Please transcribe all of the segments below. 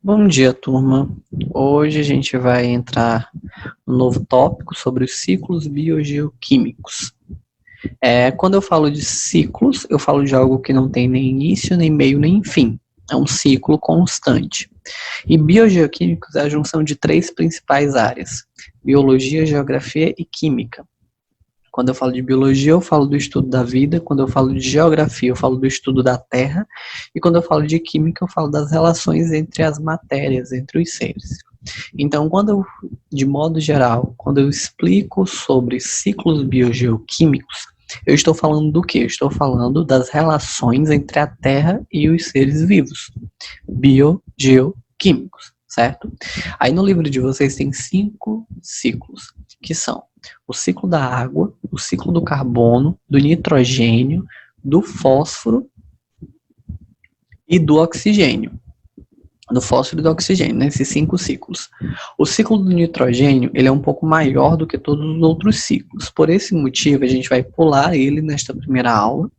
Bom dia, turma. Hoje a gente vai entrar no novo tópico sobre os ciclos biogeoquímicos. Quando eu falo de ciclos, eu falo de algo que não tem nem início, nem meio, nem fim. É um ciclo constante. E biogeoquímicos é a junção de três principais áreas: biologia, geografia e química. Quando eu falo de biologia, eu falo do estudo da vida. Quando eu falo de geografia, eu falo do estudo da Terra. E quando eu falo de química, eu falo das relações entre as matérias, entre os seres. Então, de modo geral, quando eu explico sobre ciclos biogeoquímicos, eu estou falando do quê? Eu estou falando das relações entre a Terra e os seres vivos. Biogeoquímicos, certo? Aí no livro de vocês tem 5 ciclos, que são o ciclo da água, o ciclo do carbono, do nitrogênio, do fósforo e do oxigênio. Do fósforo e do oxigênio, né? Esses 5 ciclos. O ciclo do nitrogênio, ele é um pouco maior do que todos os outros ciclos. Por esse motivo, a gente vai pular ele nesta primeira aula.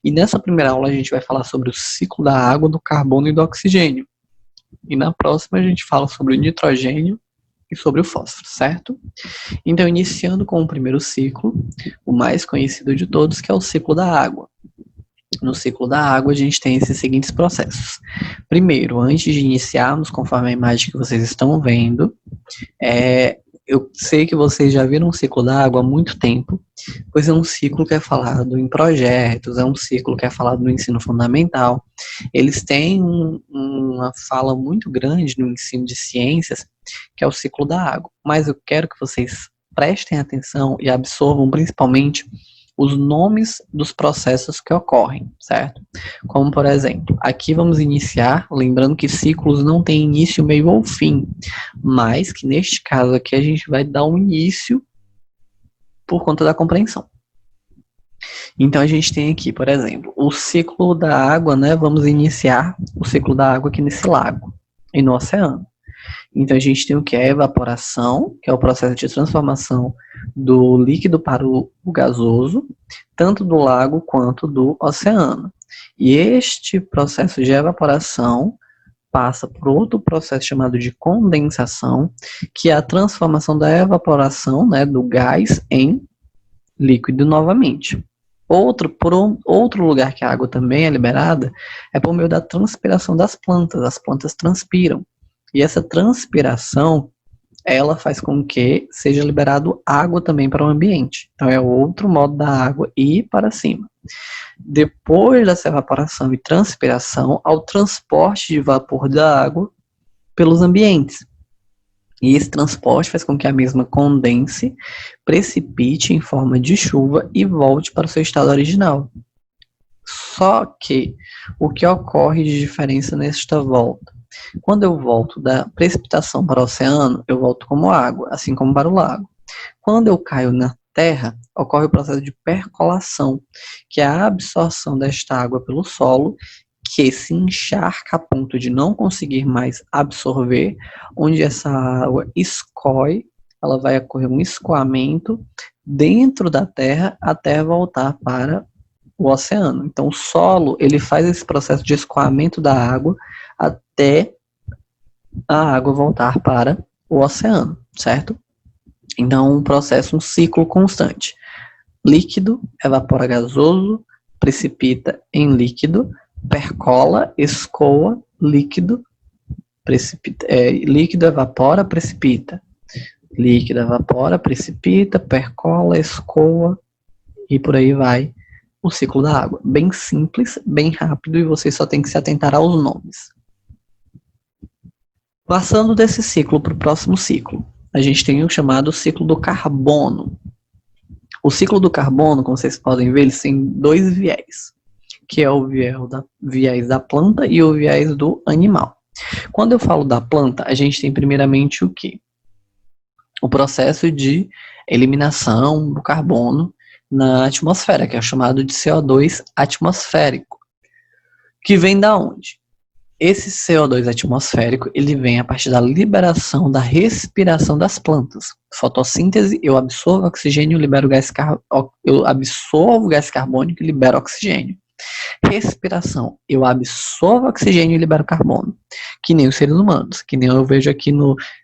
E nessa primeira aula, a gente vai falar sobre o ciclo da água, do carbono e do oxigênio. E na próxima, a gente fala sobre o nitrogênio e sobre o fósforo, certo? Então, iniciando com o primeiro ciclo, o mais conhecido de todos, que é o ciclo da água. No ciclo da água, a gente tem esses seguintes processos. Primeiro, antes de iniciarmos, conforme a imagem que vocês estão vendo, eu sei que vocês já viram o ciclo da água há muito tempo, pois é um ciclo que é falado em projetos, é um ciclo que é falado no ensino fundamental. Eles têm uma fala muito grande no ensino de ciências, que é o ciclo da água. Mas eu quero que vocês prestem atenção e absorvam principalmente os nomes dos processos que ocorrem, certo? Como, por exemplo, aqui vamos iniciar, lembrando que ciclos não têm início, meio ou fim, mas que neste caso aqui a gente vai dar um início por conta da compreensão. Então a gente tem aqui, por exemplo, o ciclo da água, né? Vamos iniciar o ciclo da água aqui nesse lago e no oceano. Então a gente tem o que é a evaporação, que é o processo de transformação do líquido para o gasoso, tanto do lago quanto do oceano. E este processo de evaporação passa por outro processo chamado de condensação, que é a transformação da evaporação, né, do gás em líquido novamente. Outro lugar que a água também é liberada é por meio da transpiração das plantas. As plantas transpiram. E essa transpiração, ela faz com que seja liberado água também para o ambiente. Então é outro modo da água ir para cima. Depois dessa evaporação e transpiração, ao transporte de vapor da água pelos ambientes. E esse transporte faz com que a mesma condense, precipite em forma de chuva e volte para o seu estado original. Só que o que ocorre de diferença nesta volta? Quando eu volto da precipitação para o oceano, eu volto como água, assim como para o lago. Quando eu caio na terra, ocorre o processo de percolação, que é a absorção desta água pelo solo, que se encharca a ponto de não conseguir mais absorver, onde essa água escoe, ela vai ocorrer um escoamento dentro da terra até voltar para o oceano. Então, o solo, ele faz esse processo de escoamento da água até a água voltar para o oceano, certo? Então, um processo, um ciclo constante. Líquido, evapora gasoso, precipita em líquido, percola, escoa, líquido, precipita, líquido evapora, precipita. Líquido evapora, precipita, percola, escoa e por aí vai o ciclo da água. Bem simples, bem rápido e você só tem que se atentar aos nomes. Passando desse ciclo para o próximo ciclo, a gente tem o chamado ciclo do carbono. O ciclo do carbono, como vocês podem ver, ele tem 2 viés, que é o viés da planta e o viés do animal. Quando eu falo da planta, a gente tem primeiramente o quê? O processo de eliminação do carbono na atmosfera, que é chamado de CO2 atmosférico, que vem da onde? Esse CO2 atmosférico, ele vem a partir da liberação, da respiração das plantas. Fotossíntese, eu absorvo oxigênio, eu absorvo o gás carbônico e libero oxigênio. Respiração. Eu absorvo oxigênio e libero carbono. Que nem os seres humanos. Que nem eu vejo aqui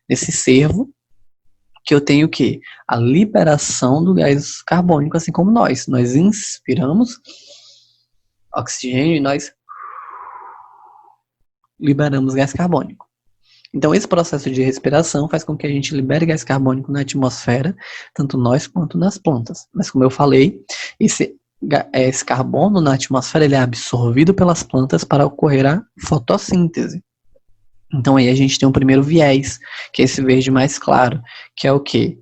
nesse cervo, que eu tenho o quê? A liberação do gás carbônico, assim como nós. Nós inspiramos oxigênio e nós liberamos gás carbônico. Então, esse processo de respiração faz com que a gente libere gás carbônico na atmosfera, tanto nós quanto nas plantas. Mas, como eu falei, esse carbono na atmosfera ele é absorvido pelas plantas para ocorrer a fotossíntese. Então, aí a gente tem o primeiro viés, que é esse verde mais claro, que é o quê?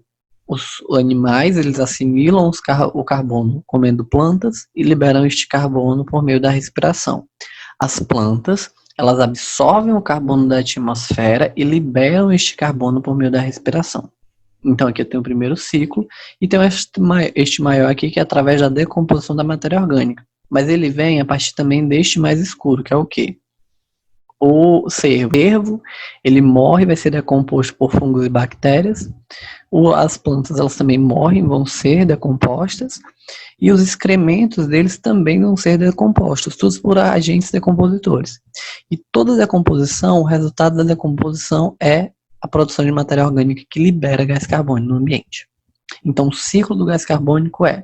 Os animais, eles assimilam o carbono comendo plantas e liberam este carbono por meio da respiração. As plantas, elas absorvem o carbono da atmosfera e liberam este carbono por meio da respiração. Então aqui eu tenho o primeiro ciclo e tem este maior aqui que é através da decomposição da matéria orgânica. Mas ele vem a partir também deste mais escuro, que é o quê? O cervo, ele morre, vai ser decomposto por fungos e bactérias. As plantas, elas também morrem, vão ser decompostas. E os excrementos deles também vão ser decompostos, todos por agentes decompositores. E toda decomposição, o resultado da decomposição é a produção de matéria orgânica que libera gás carbônico no ambiente. Então, o ciclo do gás carbônico é: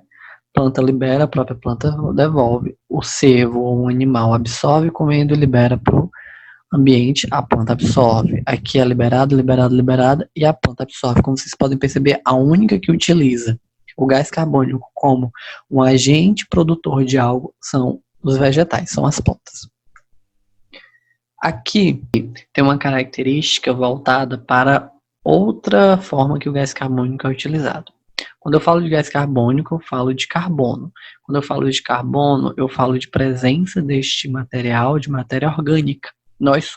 planta libera, a própria planta devolve. O cervo ou um animal absorve, comendo e libera para o ambiente, a planta absorve. Aqui é liberado, e a planta absorve. Como vocês podem perceber, a única que utiliza o gás carbônico como um agente produtor de algo são os vegetais, são as plantas. Aqui tem uma característica voltada para outra forma que o gás carbônico é utilizado. Quando eu falo de gás carbônico, eu falo de carbono. Quando eu falo de carbono, eu falo de presença deste material, de matéria orgânica. Nós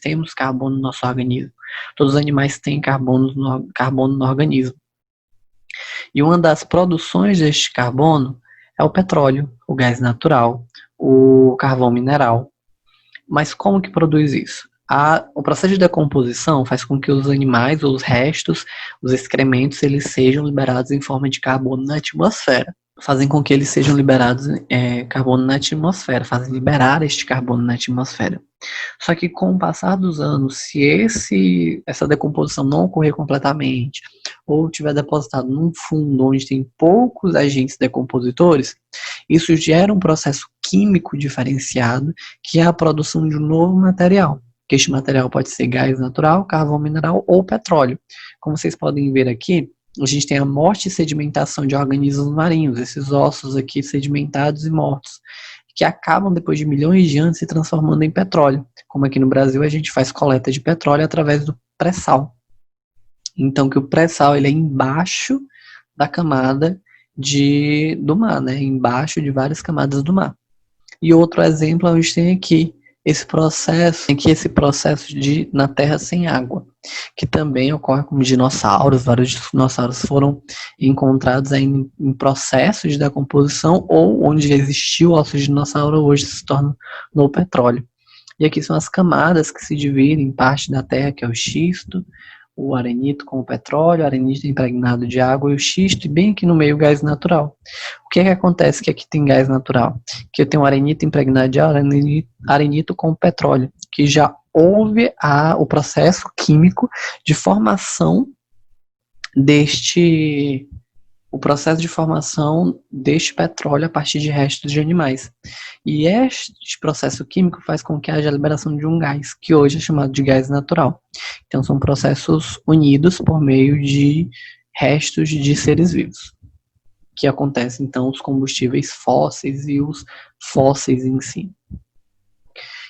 temos carbono no nosso organismo. Todos os animais têm carbono no organismo. E uma das produções deste carbono é o petróleo, o gás natural, o carvão mineral. Mas como que produz isso? O processo de decomposição faz com que os animais, ou os restos, os excrementos, eles sejam liberados em forma de carbono na atmosfera. Fazem com que eles sejam liberados carbono na atmosfera, fazem liberar este carbono na atmosfera. Só que com o passar dos anos, se essa decomposição não ocorrer completamente, ou tiver depositado num fundo onde tem poucos agentes decompositores, isso gera um processo químico diferenciado, que é a produção de um novo material. Que este material pode ser gás natural, carvão mineral ou petróleo. Como vocês podem ver aqui, a gente tem a morte e sedimentação de organismos marinhos, esses ossos aqui sedimentados e mortos, que acabam depois de milhões de anos se transformando em petróleo. Como aqui no Brasil a gente faz coleta de petróleo através do pré-sal. Então que o pré-sal ele é embaixo da camada do mar, né? Embaixo de várias camadas do mar. E outro exemplo a gente tem aqui esse processo na Terra sem água, que também ocorre com dinossauros. Vários dinossauros foram encontrados aí em processo de decomposição, ou onde existiu osso de dinossauro, hoje se torna no petróleo. E aqui são as camadas que se dividem em parte da Terra, que é o xisto, o arenito com o petróleo, o arenito impregnado de água e o xisto, e bem aqui no meio o gás natural. O que é que acontece que aqui tem gás natural? Que eu tenho um arenito impregnado de arenito com petróleo, que já houve o processo químico de formação deste petróleo a partir de restos de animais. E este processo químico faz com que haja a liberação de um gás, que hoje é chamado de gás natural. Então são processos unidos por meio de restos de seres vivos, que acontecem então os combustíveis fósseis e os fósseis em si.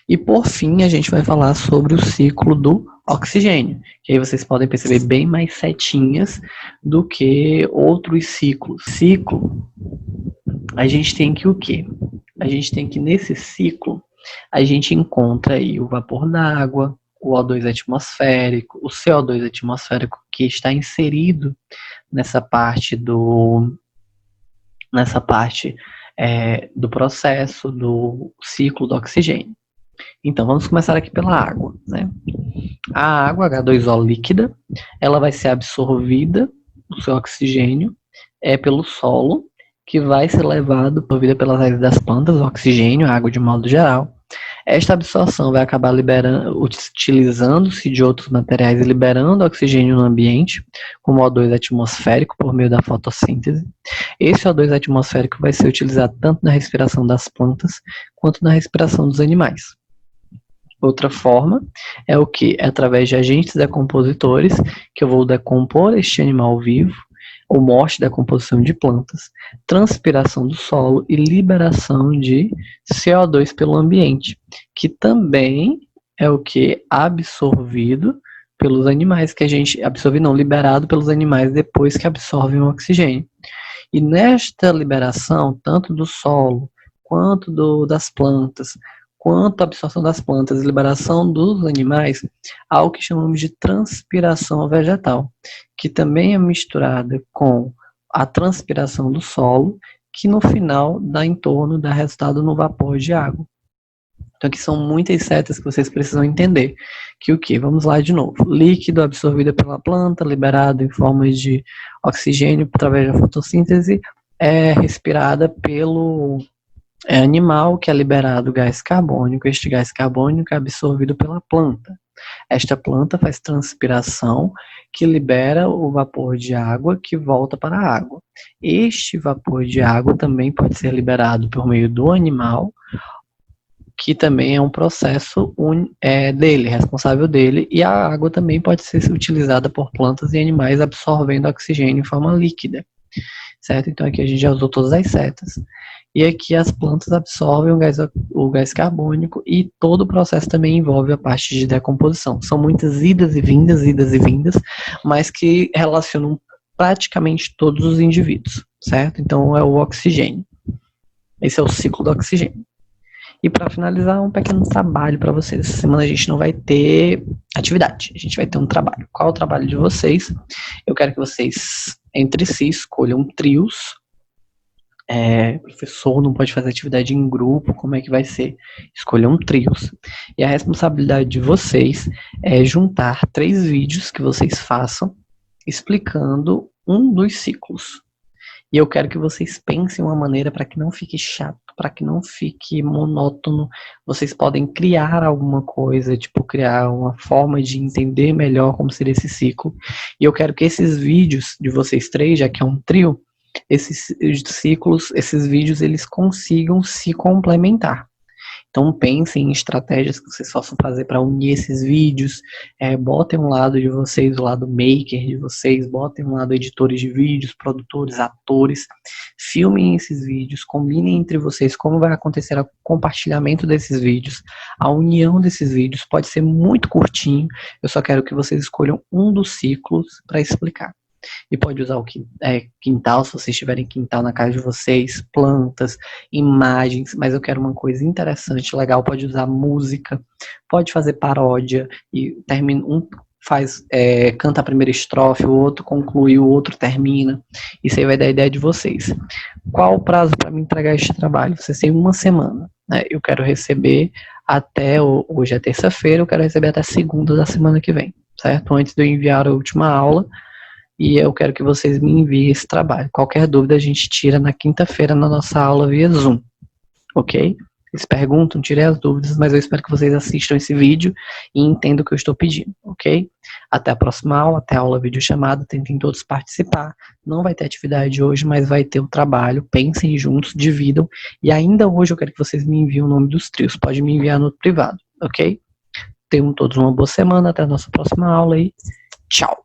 E por fim a gente vai falar sobre o ciclo do oxigênio, que aí vocês podem perceber bem mais setinhas do que outros ciclos. Ciclo, a gente tem que o quê? A gente tem que nesse ciclo, a gente encontra aí o vapor d'água, o O2 atmosférico, o CO2 atmosférico, que está inserido nessa parte do processo do ciclo do oxigênio. Então, vamos começar aqui pela água, né? A água H2O líquida, ela vai ser absorvida, o seu oxigênio, pelo solo, que vai ser levado por vida pelas raízes das plantas, o oxigênio, a água de modo geral. Esta absorção vai acabar liberando, utilizando-se de outros materiais e liberando oxigênio no ambiente, como O2 atmosférico por meio da fotossíntese. Esse O2 atmosférico vai ser utilizado tanto na respiração das plantas quanto na respiração dos animais. Outra forma é o que? É através de agentes decompositores, que eu vou decompor este animal vivo, ou morte da composição de plantas, transpiração do solo e liberação de CO2 pelo ambiente, que também é o que? Absorvido pelos animais, que a gente absorve não, liberado pelos animais depois que absorvem o oxigênio. E nesta liberação, tanto do solo, quanto das plantas, quanto a absorção das plantas e liberação dos animais, há o que chamamos de transpiração vegetal, que também é misturada com a transpiração do solo, que no final dá em torno, dá resultado no vapor de água. Então aqui são muitas setas que vocês precisam entender. Que o que? Vamos lá de novo. Líquido absorvido pela planta, liberado em forma de oxigênio através da fotossíntese, é respirada pelo animal, que é liberado gás carbônico. Este gás carbônico é absorvido pela planta. Esta planta faz transpiração, que libera o vapor de água, que volta para a água. Este vapor de água também pode ser liberado por meio do animal, que também é um processo dele, responsável dele, e a água também pode ser utilizada por plantas e animais absorvendo oxigênio em forma líquida, certo? Então aqui a gente já usou todas as setas. E aqui as plantas absorvem o gás carbônico, e todo o processo também envolve a parte de decomposição. São muitas idas e vindas, mas que relacionam praticamente todos os indivíduos, certo? Então é o oxigênio. Esse é o ciclo do oxigênio. E para finalizar, um pequeno trabalho para vocês. Essa semana a gente não vai ter atividade, a gente vai ter um trabalho. Qual é o trabalho de vocês? Eu quero que vocês, entre si, escolham trios. Professor não pode fazer atividade em grupo, como é que vai ser? Escolham trios. E a responsabilidade de vocês é juntar 3 vídeos que vocês façam explicando um dos ciclos. E eu quero que vocês pensem uma maneira para que não fique chato, para que não fique monótono. Vocês podem criar alguma coisa, tipo criar uma forma de entender melhor como seria esse ciclo. E eu quero que esses vídeos de vocês 3, já que é um trio, esses ciclos, esses vídeos, eles consigam se complementar. Então pensem em estratégias que vocês possam fazer para unir esses vídeos, botem um lado de vocês, o lado maker de vocês, botem um lado editores de vídeos, produtores, atores, filmem esses vídeos, combinem entre vocês como vai acontecer o compartilhamento desses vídeos, a união desses vídeos. Pode ser muito curtinho, eu só quero que vocês escolham um dos ciclos para explicar. E pode usar o quintal, se vocês tiverem quintal na casa de vocês, plantas, imagens, mas eu quero uma coisa interessante, legal. Pode usar música, pode fazer paródia, e canta a primeira estrofe, o outro conclui, o outro termina. Isso aí vai dar a ideia de vocês. Qual o prazo para me entregar este trabalho? Vocês têm uma semana, né? Eu quero receber hoje é terça-feira, eu quero receber até segunda da semana que vem, certo? Antes de eu enviar a última aula. E eu quero que vocês me enviem esse trabalho. Qualquer dúvida a gente tira na quinta-feira na nossa aula via Zoom, ok? Vocês perguntam, tirem as dúvidas, mas eu espero que vocês assistam esse vídeo e entendam o que eu estou pedindo, ok? Até a próxima aula, até a aula videochamada, tentem todos participar. Não vai ter atividade hoje, mas vai ter o trabalho. Pensem juntos, dividam. E ainda hoje eu quero que vocês me enviem o nome dos trios. Pode me enviar no privado, ok? Tenham todos uma boa semana, até a nossa próxima aula e tchau!